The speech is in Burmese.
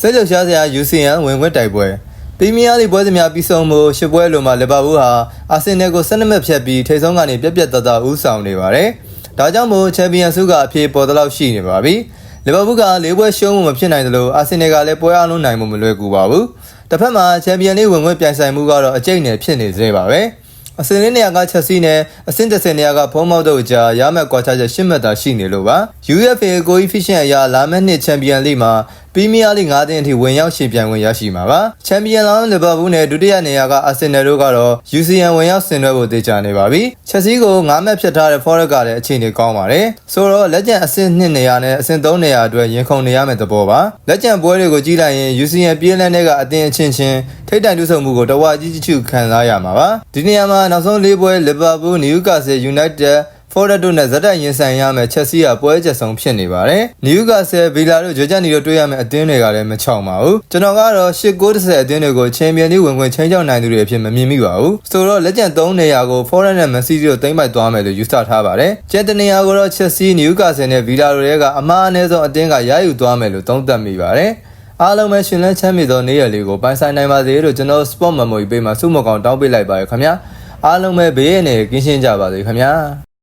ဆက်ကြရှားစရာ UCL ဝင်ခွင့်တိုက်ပွဲပရီးမီးယားလိပွဲစဉ်များပြီးဆုံးမှုရှစ်ပွဲလုံးမှာလီဗာပူးဟာအာဆင်နယ်ကို12မှတ်ဖြတ်ပြီးထိပ်ဆုံးကနေပြက်ပြက်သားသားဦးဆောင်နေပါတယ်။ဒါကြောင့်မို့ချန်ပီယံဆုကအဖြစ်ပေါ်သလောက်ရှိနေပါပြီ။လီဗာပူးက၄ပွဲရှုံးမှုမဖြစ်နိုင်သလိုအာဆင်နယ်ကလည်းပွဲအားလုံးနိုင်မှုမလွယ်ကူပါဘူး။တစ်ဖက်မှာချန်ပီယံလိဝင်ခွင့်ပြိုင်ဆိုင်မှုကတော့အကျိတ်နဲ့ဖြစ်နေသေးပါပဲ။အဆင်လေးနေရာကချက်စီနဲ့အဆင့်30နေရာကဖုံးမောက်တို့ကြားရမယ့်ကွာခြားချက်10မှတ်သာရှိနေလို့ပါ UEFA coefficient အရလာမယ့်နှစ်ချန်ပီယံလိမှာပရီးမီးယားလိ9သင်းအထိဝင်ရောက်ရှင်ပြိုင်ဝင်ရရှိမှာပါချန်ပီယံလောင်းလီဗာပူးနဲ့ဒုတိယနေရာကအာဆင်နယ်တို့ကတော့ UCL ဝင်ရောက်ဆင်နွှဲဖို့တေချာနေပါပြီချက်စီကို9မှတ်ဖြတ်ထားတဲ့ Forest ကလည်းအခြေအနေကောင်းပါတယ်ဆိုတော့လက်ကျန်အဆင့်2နေရာနဲ့အဆင့်3နေရာအတွက်ရင်ခုန်နေရမယ့်သဘောပါလက်ကျန်ပွဲတွေကိုကြည့်လိုက်ရင် UCL ပြေးလန်းတဲ့ကအသင်းအချင်းချင်းထိပ်တိုင်တူဆုံမှုကိုတဝါကြီးချူခံစားရမှာပါဒီနေရာမှာနောက်ဆုံး၄ပွဲလီဗာပူး Newcastle United Forest တို့နဲ့ဇက်တိုက်ရင်ဆိုင်ရမယ်ချက်စီကပွဲချက်ဆုံးဖြစ်နေပါတယ်။ Newcastle Villa တို့ဂျေဂျန်နီတို့တွေ့ရမယ့်အသင်းတွေကလည်းမချောင်ပါဘူး။ကျွန်တော်ကတော့8-9-10အသင်းတွေကိုချန်ပီယံလိဝင်ခွင့်ချင်းချောင်းနိုင်သူတွေအဖြစ်မမြင်မိပါဘူး။ဆိုတော့လက်ကျန်3နေရာကို Forest နဲ့ Man City တို့သိမ်းပိုက်သွားမယ်လို့ယူဆထားပါတယ်။ကျန်တဲ့နေရာကိုတော့ Chelsea, Newcastle နဲ့ Villa တို့ရဲ့ကအမှားအနည်းဆုံးအသင်းကရယူသွားမယ်လို့သုံးသပ်မိပါတယ်။အားလုံးပဲရှင်လန်းချမ်းမြေသောနေ့ရက်လေးကိုပိုင်ဆိုင်နိုင်ပါစေလို့ကျွန်တော် Sport Memory ပေးမှာစုမကောင်တောင်းပေးလိုက်ပါရခင်ဗျာ။အားလုံးပဲဘေးရန်နဲ့ကင်းရှင်းကြပါစေခင်ဗျာ။